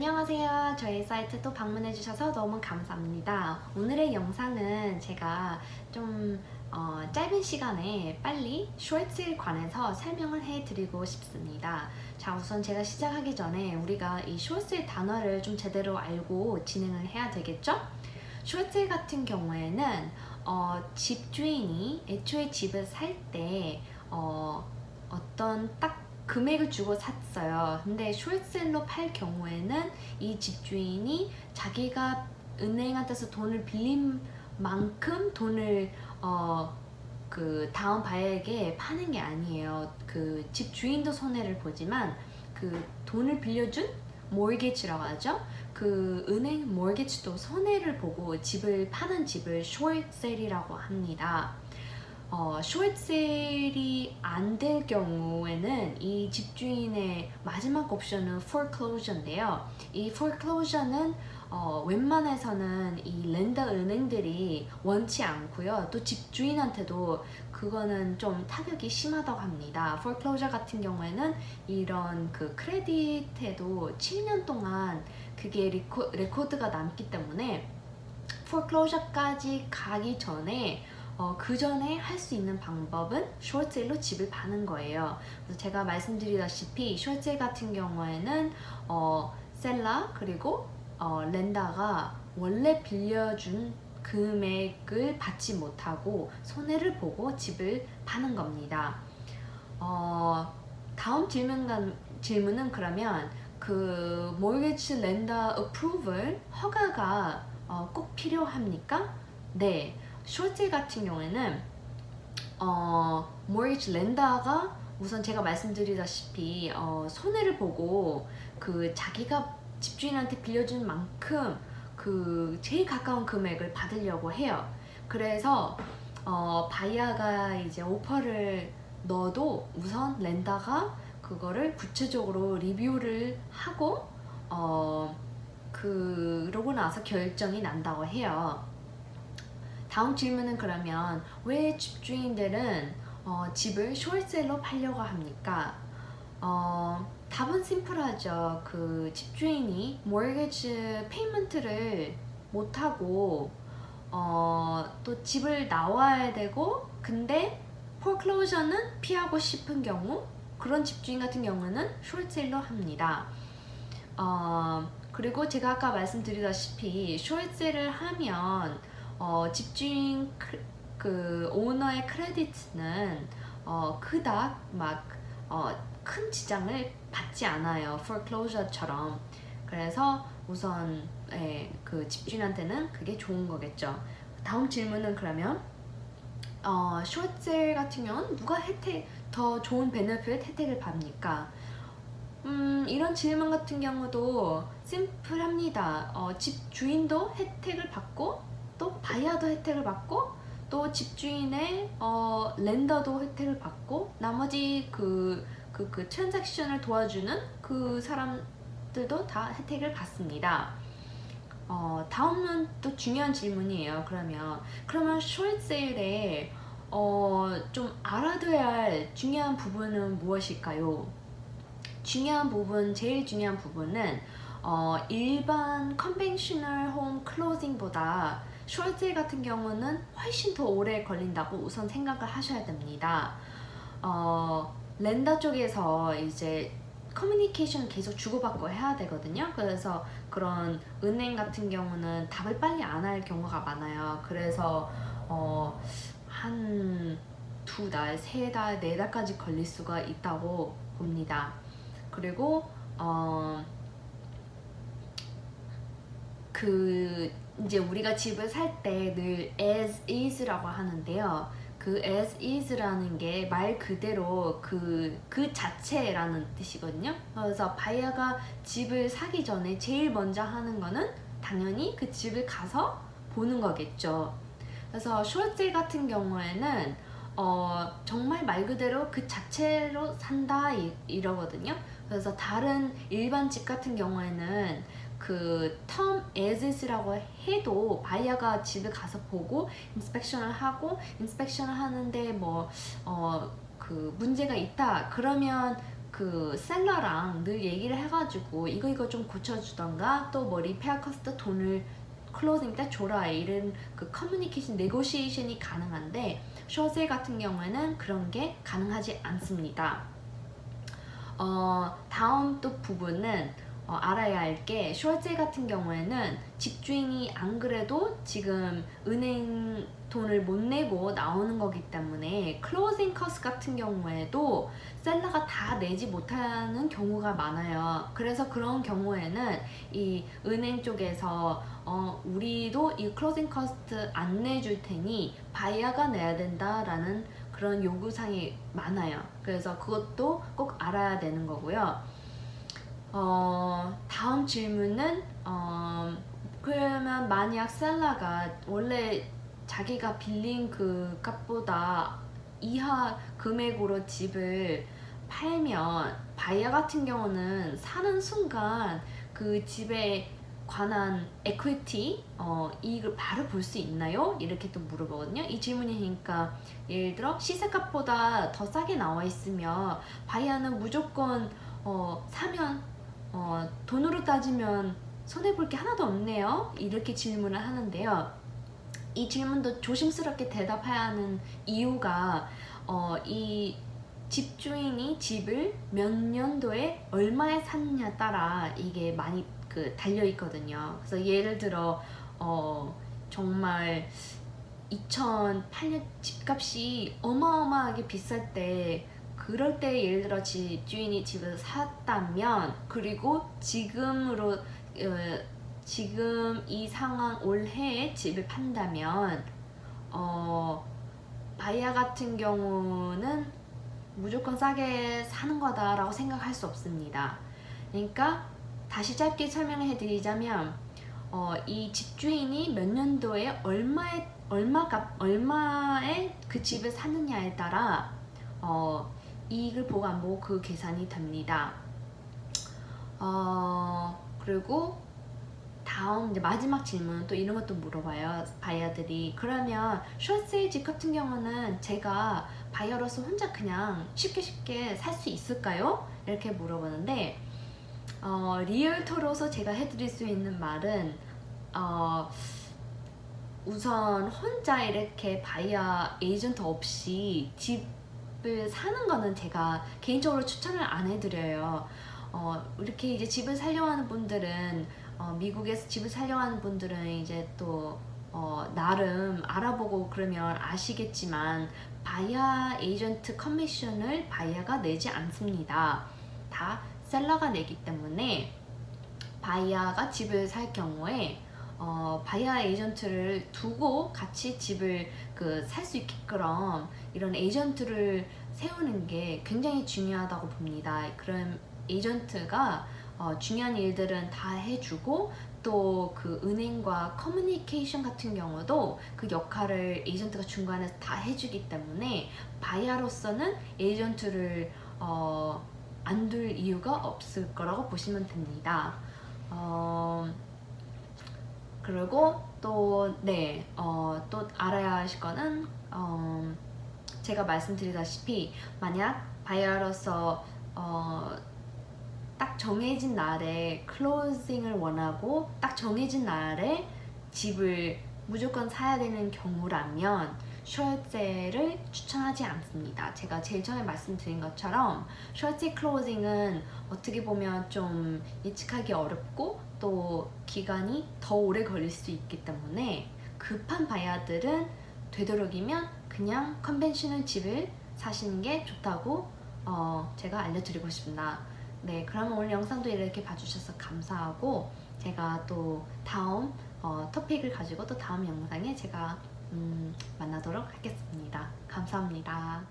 안녕하세요. 저희 사이트 또 방문해 주셔서 너무 감사합니다. 오늘의 영상은 제가 좀 짧은 시간에 빨리 쇼츠에 관해서 설명을 해드리고 싶습니다. 자, 우선 제가 시작하기 전에 우리가 이 쇼츠의 단어를 좀 제대로 알고 진행을 해야 되겠죠? 쇼츠 같은 경우에는 집주인이 애초에 집을 살 때 어떤 딱 금액을 주고 샀어요. 근데 숏셀로 팔 경우에는 이 집주인이 자기가 은행한테서 돈을 빌린 만큼 돈을 그 다음 바이어에게 파는 게 아니에요. 그 집주인도 손해를 보지만 그 돈을 빌려준 mortgage라고 하죠. 그 은행 mortgage도 손해를 보고 집을 파는 집을 short sale이라고 합니다. 숏셀이 안 될 경우에는 이 집주인의 마지막 옵션은 foreclosure인데요. 이 foreclosure는 웬만해서는 이 렌더 은행들이 원치 않고요. 또 집주인한테도 그거는 좀 타격이 심하다고 합니다. foreclosure 같은 경우에는 이런 그 크레딧에도 7년 동안 그게 레코드가 남기 때문에 foreclosure까지 가기 전에 그 전에 할 수 있는 방법은 숏셀로 집을 파는 거예요. 그래서 제가 말씀드리다시피 숏셀 같은 경우에는 셀러 그리고 렌다가 원래 빌려준 금액을 받지 못하고 손해를 보고 집을 파는 겁니다. 다음 질문은 그러면 그 mortgage lender approval 허가가 꼭 필요합니까? 네. 숏셀 같은 경우에는 mortgage lender가 우선 제가 말씀드리다시피 손해를 보고 그 자기가 집주인한테 빌려준 만큼 그 제일 가까운 금액을 받으려고 해요. 그래서 바이어가 이제 오퍼를 넣어도 우선 렌더가 그거를 구체적으로 리뷰를 하고 그러고 나서 결정이 난다고 해요. 다음 질문은 그러면 왜 집주인들은 집을 숏셀로 팔려고 합니까? 답은 심플하죠. 그 집주인이 mortgage payment를 못하고 또 집을 나와야 되고 근데 foreclosure는 피하고 싶은 경우 그런 집주인 같은 경우는 숏셀로 합니다. 그리고 제가 아까 말씀드리다시피 숏셀을 하면 집주인 그 오너의 크레딧은 그닥 막 큰 지장을 받지 않아요. foreclosure처럼. 그래서 우선 그 집주인한테는 그게 좋은 거겠죠. 다음 질문은 그러면 숏셀 같은 경우는 누가 더 좋은 베네핏 혜택을 받습니까? 이런 질문 같은 경우도 심플합니다. 집주인도 혜택을 받고 또 바이어도 혜택을 받고 또 집주인의 렌더도 혜택을 받고 나머지 그 트랜잭션을 도와주는 그 사람들도 다 혜택을 받습니다. 다음은 또 중요한 질문이에요. 그러면 숏셀에 좀 알아둬야 할 중요한 부분은 무엇일까요? 제일 중요한 부분은 일반 컨벤셔널 홈 클로징보다 숏셀 같은 경우는 훨씬 더 오래 걸린다고 우선 생각을 하셔야 됩니다. 렌더 쪽에서 이제 커뮤니케이션 계속 주고받고 해야 되거든요. 그래서 그런 은행 같은 경우는 답을 빨리 안 할 경우가 많아요. 그래서 한 2달, 3달, 4달까지 걸릴 수가 있다고 봅니다. 그리고 이제 우리가 집을 살 때 늘 as is라고 하는데요. 그 as is라는 게 말 그대로 그 자체라는 뜻이거든요. 그래서 바이어가 집을 사기 전에 제일 먼저 하는 거는 당연히 그 집을 가서 보는 거겠죠. 그래서 숏셀 같은 경우에는 정말 말 그대로 그 자체로 산다 이러거든요. 그래서 다른 일반 집 같은 경우에는 그 term as is라고 해도 바이어가 집에 가서 보고 인스펙션을 하는데 그 문제가 있다 그러면 그 그 셀러랑 늘 얘기를 해가지고 이거 좀 고쳐주던가 또 뭐 리페어 커스트 돈을 클로징 때 줘라 이런 그 커뮤니케이션 네고시에이션이 가능한데 숏세일 같은 경우에는 그런 게 가능하지 않습니다. 다음 또 부분은 알아야 할 게 숏세일 같은 경우에는 집주인이 안 그래도 지금 은행 돈을 못 내고 나오는 거기 때문에 클로징 커스 같은 경우에도 셀러가 다 내지 못하는 경우가 많아요. 그래서 그런 경우에는 이 은행 쪽에서 우리도 이 클로징 커스트 안 내줄 테니 바이어가 내야 된다라는 그런 요구사항이 많아요. 그래서 그것도 꼭 알아야 되는 거고요. 다음 질문은 그러면 만약 셀러가 원래 자기가 빌린 그 값보다 이하 금액으로 집을 팔면 바이어 같은 경우는 사는 순간 그 집에 관한 에퀴티 이익을 바로 볼 수 있나요? 이렇게 또 물어보거든요. 이 질문이니까 예를 들어 시세값보다 더 싸게 나와 있으면 바이어는 무조건 사면 돈으로 따지면 손해볼 게 하나도 없네요. 이렇게 질문을 하는데요. 이 질문도 조심스럽게 대답해야 하는 이유가 이 집주인이 집을 몇 년도에 얼마에 샀느냐 따라 이게 많이 달려 있거든요. 그래서 예를 들어 정말 2008년 집값이 어마어마하게 비쌀 때 그럴 때 예를 들어 집주인이 집을 샀다면 그리고 지금으로 지금 이 상황 올해에 집을 판다면 바이어 같은 경우는 무조건 싸게 사는 거다라고 생각할 수 없습니다. 그러니까 다시 짧게 설명해 드리자면 이 집주인이 몇 년도에 얼마에 그 집을 샀느냐에 따라 이익을 보고 안 보고 그 계산이 됩니다. 그리고 다음 이제 마지막 질문 또 이런 것도 물어봐요. 바이어들이 그러면 숏세일 집 같은 경우는 제가 바이어로서 혼자 그냥 쉽게 살 수 있을까요? 이렇게 물어보는데 리얼터로서 제가 해드릴 수 있는 말은 우선 혼자 이렇게 바이어 에이전트 없이 집을 사는 거는 제가 개인적으로 추천을 안 해드려요. 이렇게 이제 집을 살려고 하는 분들은 미국에서 집을 살려고 하는 분들은 이제 또 나름 알아보고 그러면 아시겠지만 바이어 에이전트 커미션을 바이어가 내지 않습니다. 다 셀러가 내기 때문에 바이어가 집을 살 경우에 바이어 에이전트를 두고 같이 집을 살 수 있게끔 이런 에이전트를 세우는 게 굉장히 중요하다고 봅니다. 그런 에이전트가 중요한 일들은 다 해주고 또 그 은행과 커뮤니케이션 같은 경우도 그 역할을 에이전트가 중간에서 다 해주기 때문에 바이어로서는 에이전트를 안 둘 이유가 없을 거라고 보시면 됩니다. 그리고 또 또 알아야 하실 거는 제가 말씀드리다시피 만약 바이어로서 딱 정해진 날에 클로징을 원하고 딱 정해진 날에 집을 무조건 사야 되는 경우라면 숏세일을 추천하지 않습니다. 제가 제일 처음에 말씀드린 것처럼 숏세일 클로징은 어떻게 보면 좀 예측하기 어렵고 또 기간이 더 오래 걸릴 수 있기 때문에 급한 바이어들은 되도록이면 그냥 컨벤셔널 집을 사시는 게 좋다고 제가 알려드리고 싶습니다. 네, 그러면 오늘 영상도 이렇게 봐주셔서 감사하고 제가 또 다음 토픽을 가지고 또 다음 영상에 제가 만나도록 하겠습니다. 감사합니다.